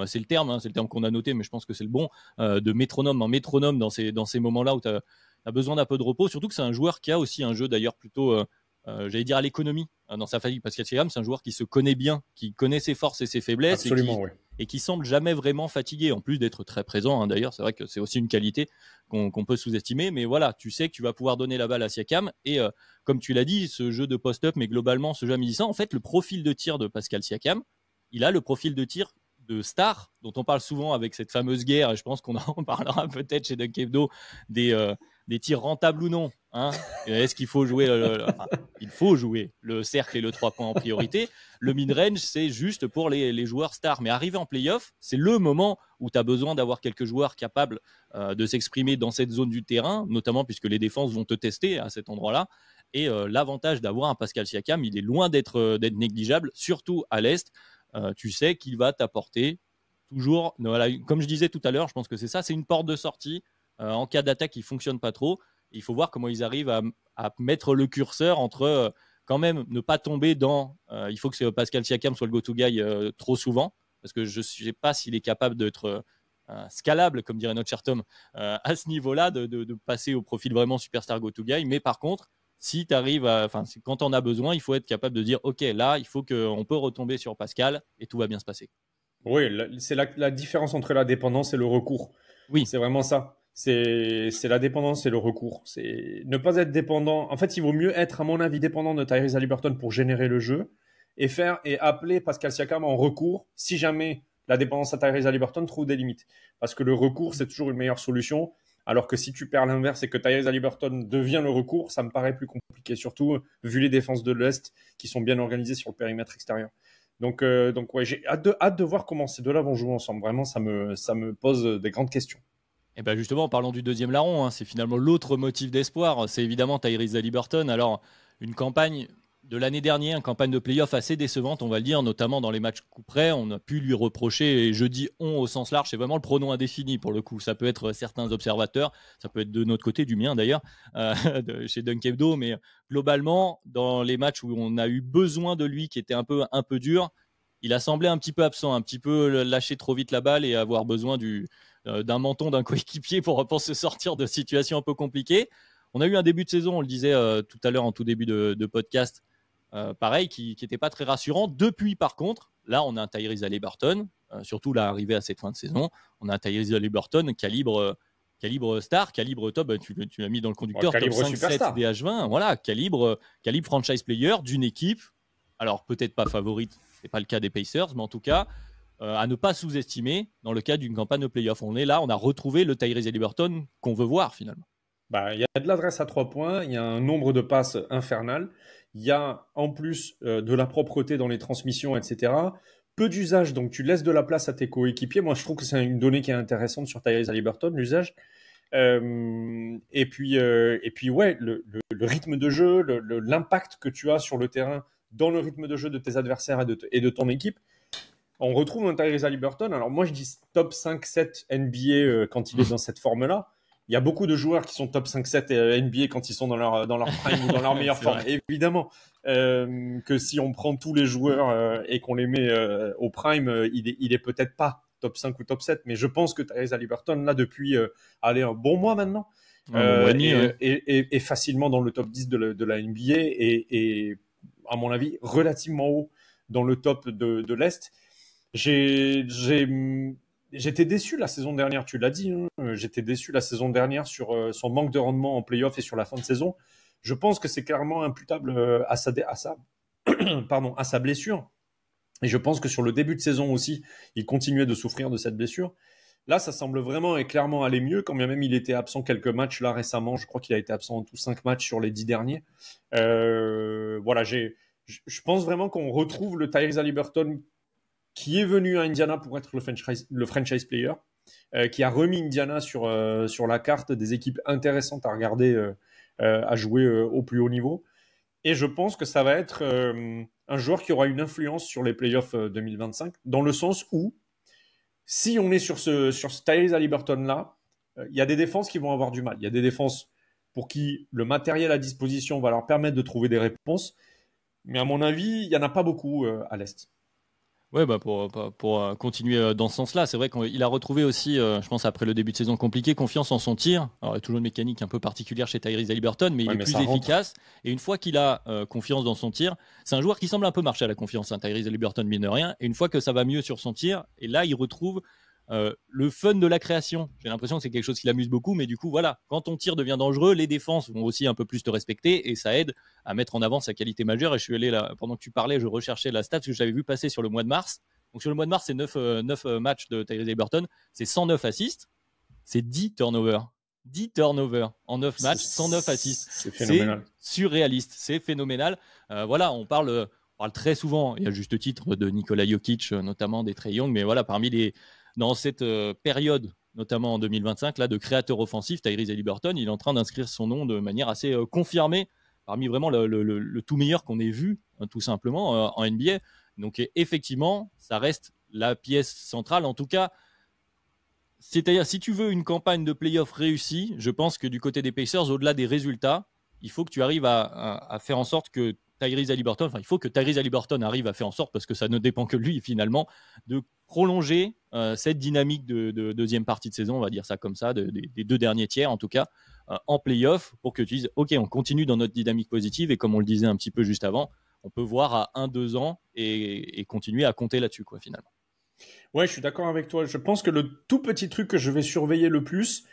Speaker 1: c'est le terme, hein, c'est le terme qu'on a noté, mais je pense que c'est le bon, de métronome en métronome dans ces moments-là où tu as besoin d'un peu de repos. Surtout que c'est un joueur qui a aussi un jeu d'ailleurs plutôt, j'allais dire à l'économie dans sa fatigue. Pascal Siakam, c'est un joueur qui se connaît bien, qui connaît ses forces et ses faiblesses,
Speaker 2: Absolument, oui.
Speaker 1: et qui semble jamais vraiment fatigué, en plus d'être très présent, hein, d'ailleurs. C'est vrai que c'est aussi une qualité qu'on peut sous-estimer, mais voilà, tu sais que tu vas pouvoir donner la balle à Siakam, et comme tu l'as dit, ce jeu de post-up, mais globalement ce jeu à mi-distance, en fait, le profil de tir de Pascal Siakam, il a le profil de tir de star, dont on parle souvent avec cette fameuse guerre, et je pense qu'on en parlera peut-être chez Dunk Hebdo, des tirs rentables ou non. Hein. Est-ce qu'il faut jouer il faut jouer le cercle et le 3 points en priorité. Le mid-range, c'est juste pour les joueurs stars. Mais arriver en play-off, c'est le moment où tu as besoin d'avoir quelques joueurs capables de s'exprimer dans cette zone du terrain, notamment puisque les défenses vont te tester à cet endroit-là. Et l'avantage d'avoir un Pascal Siakam, il est loin d'être négligeable, surtout à l'Est. Tu sais qu'il va t'apporter toujours, voilà, comme je disais tout à l'heure, je pense que c'est ça, c'est une porte de sortie en cas d'attaque qui ne fonctionne pas trop. Il faut voir comment ils arrivent à mettre le curseur entre quand même ne pas tomber dans il faut que Pascal Siakam soit le go-to guy trop souvent, parce que je ne sais pas s'il est capable d'être scalable, comme dirait notre cher Tom, à ce niveau-là, de passer au profil vraiment superstar go-to guy. Mais par contre, si tu arrives quand on a besoin, il faut être capable de dire ok, là, il faut qu'on peut retomber sur Pascal et tout va bien se passer.
Speaker 2: Oui, c'est la différence entre la dépendance et le recours.
Speaker 1: Oui.
Speaker 2: C'est vraiment ça. C'est la dépendance et le recours. C'est ne pas être dépendant. En fait, il vaut mieux être, à mon avis, dépendant de Tyrese Haliburton pour générer le jeu et appeler Pascal Siakam en recours si jamais la dépendance à Tyrese Haliburton trouve des limites. Parce que le recours, c'est toujours une meilleure solution. Alors que si tu perds l'inverse et que Tyrese Haliburton devient le recours, ça me paraît plus compliqué, surtout vu les défenses de l'Est qui sont bien organisées sur le périmètre extérieur. Donc ouais, j'ai hâte de voir comment ces deux-là vont jouer ensemble. Vraiment, ça me pose des grandes questions.
Speaker 1: Et bien justement, en parlant du deuxième larron, hein, c'est finalement l'autre motif d'espoir, c'est évidemment Tyrese Haliburton. Alors, une campagne de l'année dernière, une campagne de play-off assez décevante, on va le dire, notamment dans les matchs coup près. On a pu lui reprocher, et je dis on au sens large, c'est vraiment le pronom indéfini pour le coup. Ça peut être certains observateurs, ça peut être de notre côté, du mien d'ailleurs, chez Dunk Hebdo, mais globalement, dans les matchs où on a eu besoin de lui, qui était un peu dur, il a semblé un petit peu absent, un petit peu lâcher trop vite la balle et avoir besoin d'un menton d'un coéquipier pour se sortir de situations un peu compliquées. On a eu un début de saison, on le disait tout à l'heure en tout début de podcast, pareil, qui n'était pas très rassurant. Depuis, par contre, là, on a un Tyrese Haliburton, surtout là, arrivé à cette fin de saison, on a un Tyrese Haliburton calibre star, calibre top, tu l'as mis dans le conducteur,
Speaker 2: Calibre
Speaker 1: top 5,
Speaker 2: superstar.
Speaker 1: 7 DH20, voilà, calibre franchise player d'une équipe Alors peut-être pas favorite, c'est pas le cas des Pacers, mais en tout cas à ne pas sous-estimer dans le cas d'une campagne de playoff. On est là, on a retrouvé le Tyrese Haliburton qu'on veut voir finalement.
Speaker 2: Bah, il y a de l'adresse à 3 points, il y a un nombre de passes infernal, il y a en plus de la propreté dans les transmissions, etc. Peu d'usage, donc tu laisses de la place à tes coéquipiers. Moi, je trouve que c'est une donnée qui est intéressante sur Tyrese Haliburton, l'usage. Et puis, ouais, le rythme de jeu, l'impact que tu as sur le terrain dans le rythme de jeu de tes adversaires et de ton équipe. On retrouve un Tyrese Haliburton. Alors moi, je dis top 5-7 NBA quand il est dans cette forme-là. Il y a beaucoup de joueurs qui sont top 5-7 NBA quand ils sont dans leur prime ou dans leur meilleure forme. Vrai. Évidemment que si on prend tous les joueurs et qu'on les met au prime, il est peut-être pas top 5 ou top 7. Mais je pense que Tyrese Haliburton, là, depuis un bon mois maintenant, est facilement dans le top 10 de la NBA et, à mon avis, relativement haut dans le top de l'Est. J'étais déçu la saison dernière, tu l'as dit. J'étais déçu la saison dernière sur son manque de rendement en play-off et sur la fin de saison. Je pense que c'est clairement imputable à sa blessure. Et je pense que sur le début de saison aussi, il continuait de souffrir de cette blessure. Là, ça semble vraiment et clairement aller mieux, quand bien même il était absent quelques matchs là récemment. Je crois qu'il a été absent en tout 5 matchs sur les 10 derniers. Voilà, je pense vraiment qu'on retrouve le Tyrese Haliburton qui est venu à Indiana pour être le franchise player, qui a remis Indiana sur la carte des équipes intéressantes à regarder, à jouer au plus haut niveau. Et je pense que ça va être un joueur qui aura une influence sur les playoffs 2025, dans le sens où, si on est sur ce Tyrese Haliburton-là, il y a des défenses qui vont avoir du mal. Il y a des défenses pour qui le matériel à disposition va leur permettre de trouver des réponses. Mais à mon avis, il n'y en a pas beaucoup à l'Est.
Speaker 1: Ouais, bah pour continuer dans ce sens-là, c'est vrai qu'il a retrouvé aussi, je pense après le début de saison compliqué, confiance en son tir. Alors il y a toujours une mécanique un peu particulière chez Tyrese Haliburton, mais il est plus efficace. Et une fois qu'il a confiance dans son tir, c'est un joueur qui semble un peu marcher à la confiance, Tyrese Haliburton, mine de rien. Et une fois que ça va mieux sur son tir, et là il retrouve le fun de la création. J'ai l'impression que c'est quelque chose qui l'amuse beaucoup, mais du coup, voilà, quand ton tir devient dangereux, les défenses vont aussi un peu plus te respecter et ça aide à mettre en avant sa qualité majeure. Et je suis allé là, pendant que tu parlais, je recherchais la stat parce que je l'avais vu passer sur le mois de mars. Donc sur le mois de mars, c'est 9 matchs de Tyrese Haliburton, c'est 109 assists, c'est 10 turnovers. 10 turnovers en 9 matchs, 109 assists.
Speaker 2: C'est phénoménal.
Speaker 1: C'est surréaliste, c'est phénoménal. Voilà, on parle très souvent, et à juste titre, de Nikola Jokic, notamment des Trae Young, mais voilà, dans cette période, notamment en 2025, là, de créateur offensif, Tyrese Haliburton, il est en train d'inscrire son nom de manière assez confirmée parmi vraiment le tout meilleur qu'on ait vu, tout simplement, en NBA. Donc effectivement, ça reste la pièce centrale. En tout cas, c'est-à-dire, si tu veux une campagne de play-off réussie, je pense que du côté des Pacers, au-delà des résultats, il faut que tu arrives à faire en sorte que Tyrese Haliburton, il faut que Tyrese Haliburton arrive à faire en sorte, parce que ça ne dépend que de lui finalement, de prolonger cette dynamique de deuxième partie de saison, on va dire ça comme ça, des 2 derniers tiers en tout cas, en play-off, pour que tu dises, ok, on continue dans notre dynamique positive, et comme on le disait un petit peu juste avant, on peut voir à 1-2 ans et continuer à compter là-dessus, quoi, finalement.
Speaker 2: Ouais, je suis d'accord avec toi. Je pense que le tout petit truc que je vais surveiller le plus,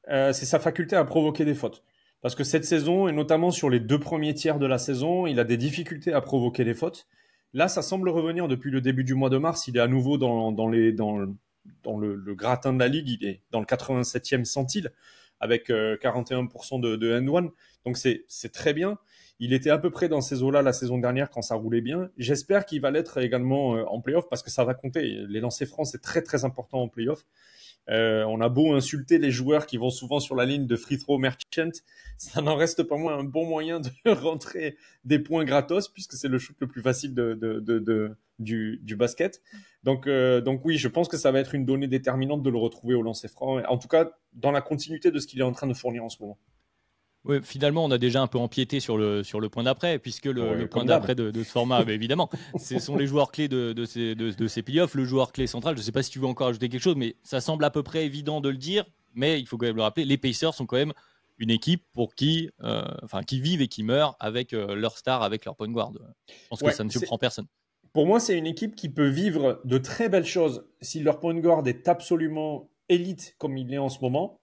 Speaker 2: c'est sa faculté à provoquer des fautes. Parce que cette saison, et notamment sur les 2 premiers tiers de la saison, il a des difficultés à provoquer des fautes. Là, ça semble revenir depuis le début du mois de mars. Il est à nouveau dans le gratin de la ligue. Il est dans le 87e centile avec 41% de end-one. Donc c'est très bien. Il était à peu près dans ces eaux-là la saison dernière quand ça roulait bien. J'espère qu'il va l'être également en play-off parce que ça va compter. Les lancers francs, c'est très très important en play-off. On a beau insulter les joueurs qui vont souvent sur la ligne de free throw merchant, ça n'en reste pas moins un bon moyen de rentrer des points gratos puisque c'est le shoot le plus facile du basket. Donc oui, je pense que ça va être une donnée déterminante de le retrouver au lancer franc. En tout cas, dans la continuité de ce qu'il est en train de fournir en ce moment.
Speaker 1: Oui, finalement, on a déjà un peu empiété sur le point d'après, puisque le point d'après de ce format, évidemment, ce sont les joueurs clés de ces playoffs, le joueur clé central. Je ne sais pas si tu veux encore ajouter quelque chose, mais ça semble à peu près évident de le dire, mais il faut quand même le rappeler, les Pacers sont quand même une équipe pour qui vivent et qui meurent avec leur star, avec leur point guard. Je pense que ça ne surprend personne.
Speaker 2: Pour moi, c'est une équipe qui peut vivre de très belles choses si leur point guard est absolument élite comme il est en ce moment.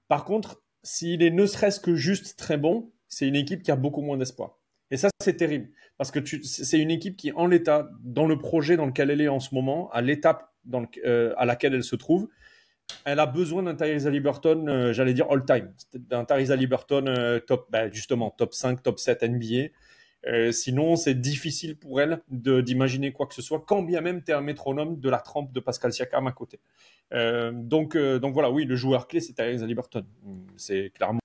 Speaker 2: Par contre, s'il est ne serait-ce que juste très bon, c'est une équipe qui a beaucoup moins d'espoir. Et ça, c'est terrible. Parce que c'est une équipe qui, en l'état, dans le projet dans lequel elle est en ce moment, à l'étape à laquelle elle se trouve, elle a besoin d'un Tyrese Haliburton, j'allais dire all-time. D'un Tyrese Haliburton justement, top 5, top 7 NBA. Sinon, c'est difficile pour elle d'imaginer quoi que ce soit, quand bien même tu es un métronome de la trempe de Pascal Siakam à côté. Donc voilà, oui, le joueur clé, c'est Tyrese Haliburton. C'est clairement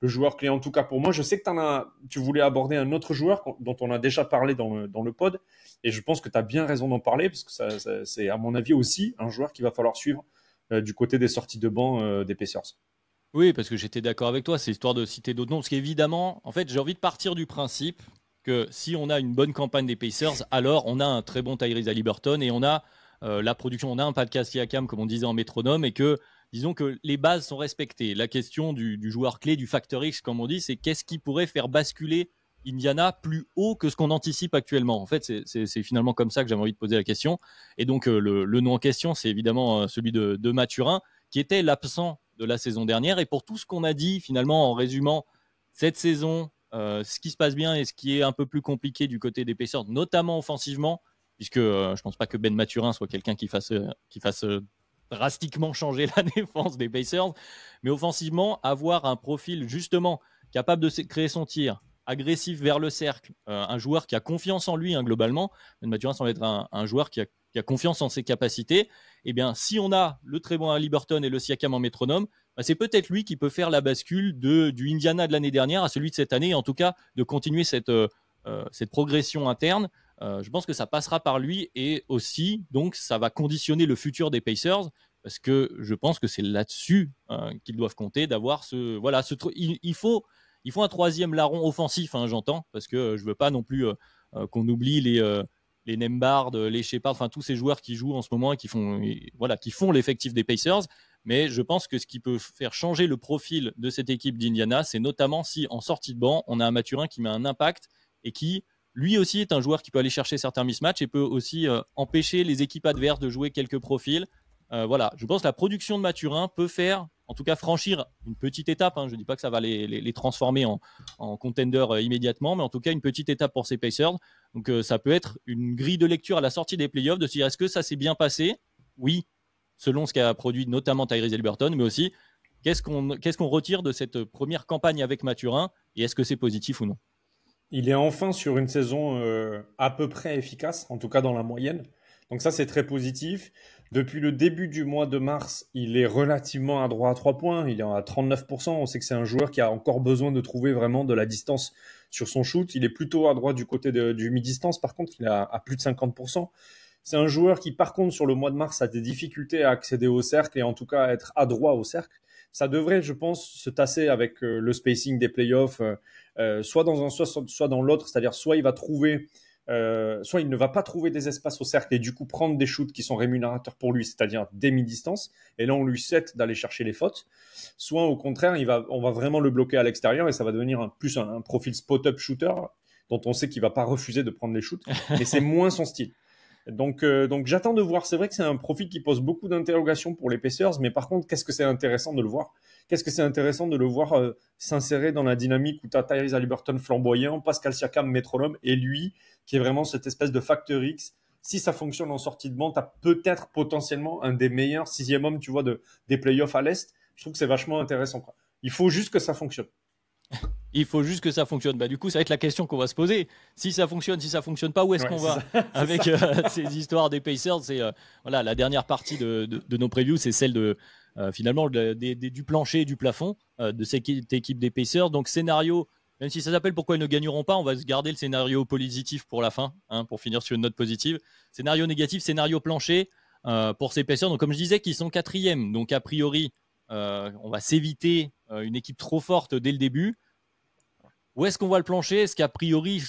Speaker 2: le joueur clé, en tout cas pour moi. Je sais que tu voulais aborder un autre joueur dont on a déjà parlé dans le pod, et je pense que tu as bien raison d'en parler, parce que c'est, à mon avis, aussi un joueur qu'il va falloir suivre du côté des sorties de banc des Pacers.
Speaker 1: Oui, parce que j'étais d'accord avec toi, c'est histoire de citer d'autres noms, parce qu'évidemment, en fait, j'ai envie de partir du principe que si on a une bonne campagne des Pacers, alors on a un très bon Tyrese Haliburton et on a la production, on a un Pascal Siakam, comme on disait en métronome, et que, disons que les bases sont respectées. La question du joueur clé, du facteur X, comme on dit, c'est qu'est-ce qui pourrait faire basculer Indiana plus haut que ce qu'on anticipe actuellement. En fait, c'est finalement comme ça que j'avais envie de poser la question. Et donc, le nom en question, c'est évidemment celui de Mathurin, qui était l'absent de la saison dernière. Et pour tout ce qu'on a dit, finalement, en résumant cette saison, ce qui se passe bien et ce qui est un peu plus compliqué du côté des Pacers, notamment offensivement, puisque je ne pense pas que Ben Mathurin soit quelqu'un qui fasse drastiquement changer la défense des Pacers, mais offensivement, avoir un profil justement capable de créer son tir, agressif vers le cercle, un joueur qui a confiance en lui, globalement. Ben Mathurin semble être un joueur qui a confiance en ses capacités. Eh bien, si on a le très bon Haliburton et le Siakam en métronome, c'est peut-être lui qui peut faire la bascule du Indiana de l'année dernière à celui de cette année, et en tout cas de continuer cette progression interne. Je pense que ça passera par lui, et aussi, donc, ça va conditionner le futur des Pacers, parce que je pense que c'est là-dessus qu'ils doivent compter, d'avoir il faut un troisième larron offensif, j'entends, parce que je veux pas non plus qu'on oublie les Nembhard, les Shepard, enfin tous ces joueurs qui jouent en ce moment et qui font l'effectif des Pacers. Mais je pense que ce qui peut faire changer le profil de cette équipe d'Indiana, c'est notamment si en sortie de banc, on a un Mathurin qui met un impact et qui, lui aussi, est un joueur qui peut aller chercher certains mismatchs et peut aussi empêcher les équipes adverses de jouer quelques profils. Je pense que la production de Mathurin peut faire, en tout cas franchir une petite étape. Je ne dis pas que ça va les transformer en contender immédiatement, mais en tout cas une petite étape pour ces Pacers. Donc ça peut être une grille de lecture à la sortie des playoffs de se dire est-ce que ça s'est bien passé? Oui, selon ce qu'a produit notamment Tyrese Haliburton, mais aussi qu'est-ce qu'on retire de cette première campagne avec Mathurin, et est-ce que c'est positif ou non?
Speaker 2: Il est enfin sur une saison à peu près efficace, en tout cas dans la moyenne. Donc ça, c'est très positif. Depuis le début du mois de mars, il est relativement adroit à 3 points. Il est à 39%. On sait que c'est un joueur qui a encore besoin de trouver vraiment de la distance sur son shoot. Il est plutôt adroit du côté du mi-distance. Par contre, il est à plus de 50%. C'est un joueur qui, par contre, sur le mois de mars, a des difficultés à accéder au cercle et en tout cas à être adroit au cercle. Ça devrait, je pense, se tasser avec le spacing des playoffs, soit dans un soit dans l'autre, c'est-à-dire soit il va trouver, soit il ne va pas trouver des espaces au cercle et du coup prendre des shoots qui sont rémunérateurs pour lui, c'est-à-dire des mi-distance, et là on lui souhaite d'aller chercher les fautes, soit au contraire on va vraiment le bloquer à l'extérieur et ça va devenir plus un profil spot-up shooter dont on sait qu'il va pas refuser de prendre les shoots, mais c'est moins son style. Donc j'attends de voir. C'est vrai que c'est un profil qui pose beaucoup d'interrogations pour les Pacers, mais par contre, qu'est-ce que c'est intéressant de le voir? Qu'est-ce que c'est intéressant de le voir s'insérer dans la dynamique où tu as Tyrese Haliburton flamboyant, Pascal Siakam métronome, et lui qui est vraiment cette espèce de facteur X. Si ça fonctionne en sortie de banc, tu as peut-être potentiellement un des meilleurs sixième hommes, tu vois, des playoffs à l'Est. Je trouve que c'est vachement intéressant, quoi. Il faut juste que ça fonctionne.
Speaker 1: Il faut juste que ça fonctionne. Du coup, ça va être la question qu'on va se poser. Si ça fonctionne pas, où est-ce qu'on va avec ces histoires des Pacers? C'est la dernière partie de nos previews, c'est celle de finalement du plancher et du plafond de cette équipe des Pacers. Donc scénario, même si ça s'appelle pourquoi ils ne gagneront pas, on va se garder le scénario positif pour la fin, pour finir sur une note positive. Scénario négatif, scénario plancher pour ces Pacers. Donc comme je disais, qu'ils sont quatrième. Donc a priori, on va s'éviter une équipe trop forte dès le début. Où est-ce qu'on voit le plancher? Est-ce qu'a priori,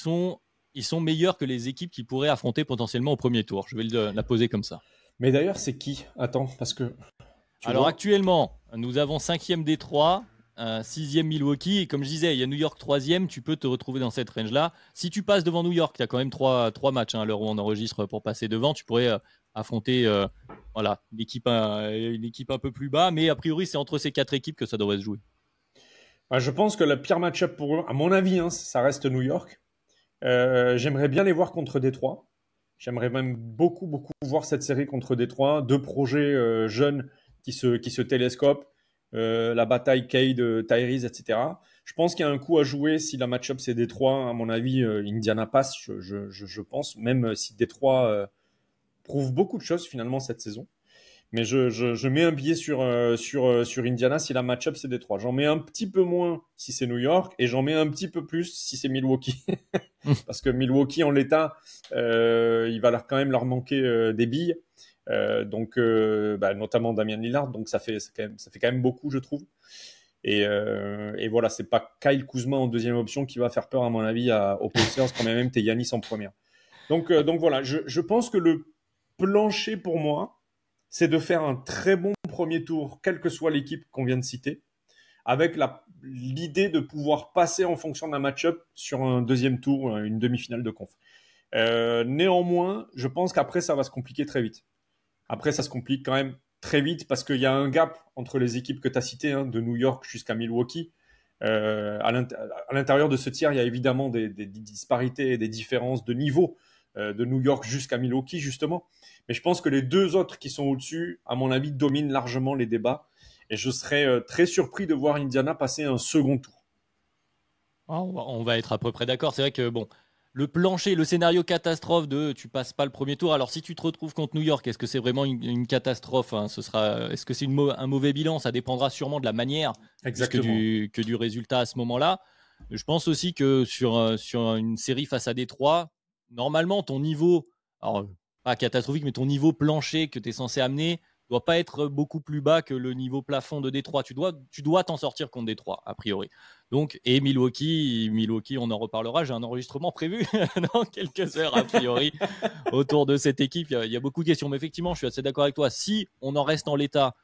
Speaker 1: ils sont meilleurs que les équipes qui pourraient affronter potentiellement au premier tour? Je vais la poser comme ça.
Speaker 2: Mais d'ailleurs, c'est qui? Attends, parce que...
Speaker 1: Alors actuellement, nous avons 5e Détroit, 6e Milwaukee. Et comme je disais, il y a New York 3e. Tu peux te retrouver dans cette range-là. Si tu passes devant New York, tu as quand même 3 matchs à l'heure où on enregistre pour passer devant. Tu pourrais affronter une équipe un peu plus bas. Mais a priori, c'est entre ces 4 équipes que ça devrait se jouer.
Speaker 2: Je pense que le pire match-up pour eux, à mon avis, ça reste New York. J'aimerais bien les voir contre Détroit. J'aimerais même beaucoup, beaucoup voir cette série contre Détroit. Deux projets jeunes qui se télescopent. La bataille Cade, Tyrese, etc. Je pense qu'il y a un coup à jouer si la match-up c'est Détroit. À mon avis, Indiana passe, je pense. Même si Détroit prouve beaucoup de choses finalement cette saison. Mais je mets un billet sur Indiana si la match-up c'est Détroit. J'en mets un petit peu moins si c'est New York et j'en mets un petit peu plus si c'est Milwaukee. Parce que Milwaukee en l'état, il va quand même leur manquer des billes. Donc, notamment Damian Lillard. Donc ça fait quand même beaucoup, je trouve. Et voilà, c'est pas Kyle Kuzma en deuxième option qui va faire peur à mon avis aux Pacers quand même t'es Giannis en première. Donc voilà, je pense que le plancher pour moi, c'est de faire un très bon premier tour, quelle que soit l'équipe qu'on vient de citer, avec l'idée de pouvoir passer en fonction d'un match-up sur un deuxième tour, une demi-finale de conf. Néanmoins, je pense qu'après, ça va se compliquer très vite. Après, ça se complique quand même très vite parce qu'il y a un gap entre les équipes que tu as citées, de New York jusqu'à Milwaukee. À l'intérieur de ce tiers, il y a évidemment des disparités et des différences de niveau de New York jusqu'à Milwaukee, justement. Mais je pense que les deux autres qui sont au-dessus, à mon avis, dominent largement les débats. Et je serais très surpris de voir Indiana passer un second tour.
Speaker 1: On va être à peu près d'accord. C'est vrai que bon, le plancher, le scénario catastrophe de tu passes pas le premier tour. Alors si tu te retrouves contre New York, est-ce que c'est vraiment une catastrophe, hein? Est-ce que c'est un mauvais bilan? Ça dépendra sûrement de la manière plus que du résultat à ce moment-là. Je pense aussi que sur une série face à Détroit, normalement ton niveau, alors pas catastrophique, mais ton niveau plancher que tu es censé amener doit pas être beaucoup plus bas que le niveau plafond de Détroit. Tu dois t'en sortir contre Détroit, a priori. Donc, et Milwaukee, on en reparlera. J'ai un enregistrement prévu dans quelques heures, a priori, autour de cette équipe. Il y a beaucoup de questions. Mais effectivement, je suis assez d'accord avec toi. Si on en reste en l'état,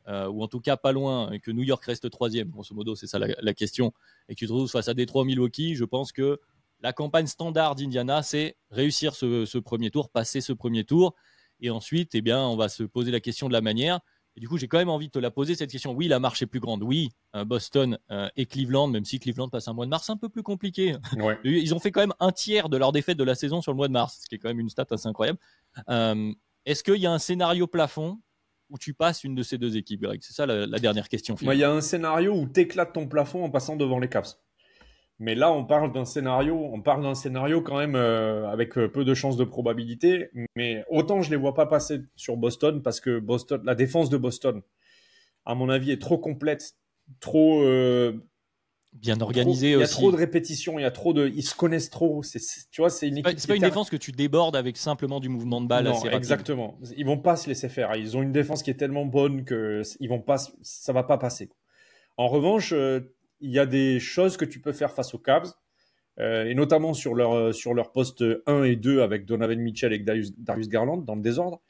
Speaker 1: ou en tout cas pas loin, et que New York reste troisième, grosso modo, c'est ça la question, et que tu te retrouves face à Détroit, Milwaukee, je pense que la campagne standard d'Indiana, c'est réussir ce premier tour, passer ce premier tour. Et ensuite, eh bien, on va se poser la question de la manière. Et du coup, j'ai quand même envie de te la poser, cette question. Oui, la marche est plus grande. Oui, Boston et Cleveland, même si Cleveland passe un mois de mars un peu plus compliqué.
Speaker 2: Ouais.
Speaker 1: Ils ont fait quand même un tiers de leur défaite de la saison sur le mois de mars, ce qui est quand même une stat assez incroyable. Est-ce qu'il y a un scénario plafond où tu passes une de ces deux équipes, Greg? C'est ça la dernière question.
Speaker 2: Il y a un scénario où tu éclates ton plafond en passant devant les Cavs. Mais là, on parle d'un scénario quand même avec peu de chances de probabilité. Mais autant je les vois pas passer sur Boston parce que la défense de Boston, à mon avis, est trop complète, trop
Speaker 1: bien organisée
Speaker 2: aussi. Il y a
Speaker 1: aussi.
Speaker 2: trop de répétitions, ils se connaissent trop. Tu vois, c'est une équipe.
Speaker 1: C'est pas une défense que tu débordes avec simplement du mouvement de balle assez rapide.
Speaker 2: Exactement. Ils vont pas se laisser faire. Ils ont une défense qui est tellement bonne que ça va pas passer. En revanche, il y a des choses que tu peux faire face aux Cavs, et notamment sur leur poste 1 et 2 avec Donovan Mitchell et Darius Garland dans le désordre.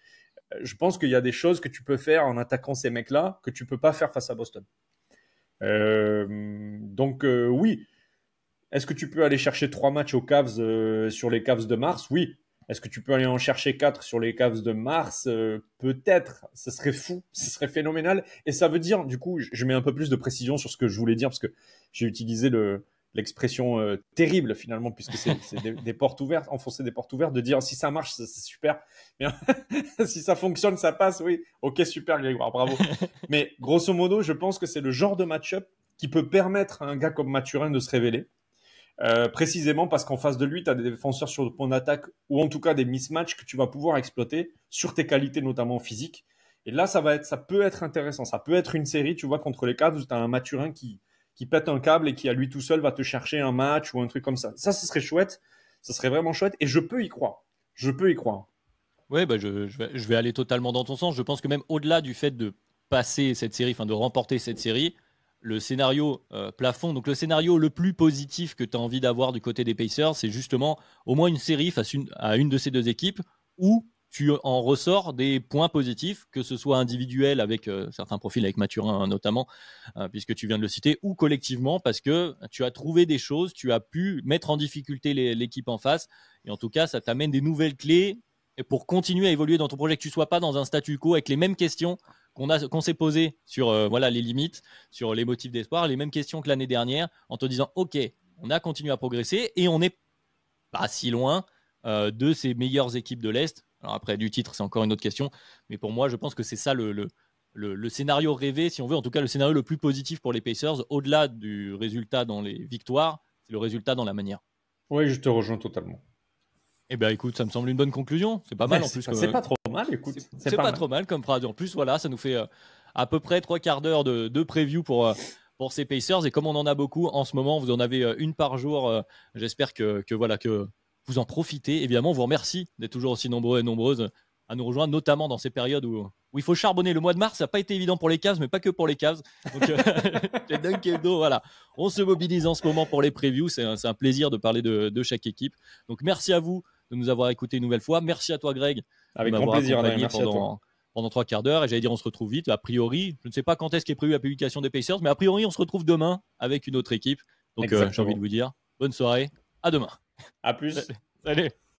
Speaker 2: Je pense qu'il y a des choses que tu peux faire en attaquant ces mecs-là que tu peux pas faire face à Boston. Donc oui. Est-ce que tu peux aller chercher 3 matchs aux Cavs sur les Cavs de mars? Oui. Est-ce que tu peux aller en chercher 4 sur les Cavs de mars? Peut-être. Ce serait fou. Ce serait phénoménal. Et ça veut dire, du coup, je mets un peu plus de précision sur ce que je voulais dire parce que j'ai utilisé l'expression terrible finalement, puisque c'est des portes ouvertes, enfoncer des portes ouvertes, de dire si ça marche, c'est super. Mais si ça fonctionne, ça passe, oui. Ok, super, Grégoire, bravo. Mais grosso modo, je pense que c'est le genre de match-up qui peut permettre à un gars comme Mathurin de se révéler. Précisément parce qu'en face de lui, tu as des défenseurs sur le point d'attaque ou en tout cas des mismatchs que tu vas pouvoir exploiter sur tes qualités notamment physiques. Et là, ça peut être intéressant. Ça peut être une série, tu vois, contre les Cavs où tu as un Mathurin qui pète un câble et qui à lui tout seul va te chercher un match ou un truc comme ça. Ça, ce serait chouette. Ça serait vraiment chouette et je peux y croire.
Speaker 1: Oui, je vais aller totalement dans ton sens. Je pense que même au-delà du fait de passer cette série, enfin de remporter cette série, le scénario plafond, donc le scénario le plus positif que tu as envie d'avoir du côté des Pacers, c'est justement au moins une série face à une de ces deux équipes où tu en ressors des points positifs, que ce soit individuel avec certains profils, avec Mathurin notamment, puisque tu viens de le citer, ou collectivement, parce que tu as trouvé des choses, tu as pu mettre en difficulté l'équipe en face, et en tout cas, ça t'amène des nouvelles clés pour continuer à évoluer dans ton projet, que tu ne sois pas dans un statu quo avec les mêmes questions qu'on s'est posées sur les limites, sur les motifs d'espoir, les mêmes questions que l'année dernière, en te disant, OK, on a continué à progresser, et on est pas si loin de ces meilleures équipes de l'Est. Alors après, du titre, c'est encore une autre question. Mais pour moi, je pense que c'est ça le scénario rêvé, si on veut, en tout cas le scénario le plus positif pour les Pacers, au-delà du résultat dans les victoires, c'est le résultat dans la manière.
Speaker 2: Oui, je te rejoins totalement.
Speaker 1: Eh bien, écoute, ça me semble une bonne conclusion. C'est pas mal en plus.
Speaker 2: C'est pas trop mal, écoute.
Speaker 1: C'est pas trop mal comme phrase. En plus, voilà, ça nous fait à peu près 3/4 d'heure de preview pour ces Pacers. Et comme on en a beaucoup en ce moment, vous en avez une par jour. J'espère que vous en profitez. Évidemment, on vous remercie d'être toujours aussi nombreux et nombreuses à nous rejoindre, notamment dans ces périodes où il faut charbonner. Le mois de mars, ça n'a pas été évident pour les Cavs, mais pas que pour les Cavs. Donc, les Dunk Hebdo, voilà. On se mobilise en ce moment pour les previews. C'est un plaisir de parler de chaque équipe. Donc, merci à vous de nous avoir écoutés une nouvelle fois. Merci à toi, Greg.
Speaker 2: Avec grand plaisir,
Speaker 1: merci à toi. Pendant 3/4 d'heure. Et j'allais dire, on se retrouve vite. A priori, je ne sais pas quand est-ce qu'est prévue la publication des Pacers, mais a priori, on se retrouve demain avec une autre équipe. Donc, j'ai envie de vous dire, bonne soirée. À demain.
Speaker 2: À plus.
Speaker 1: Salut.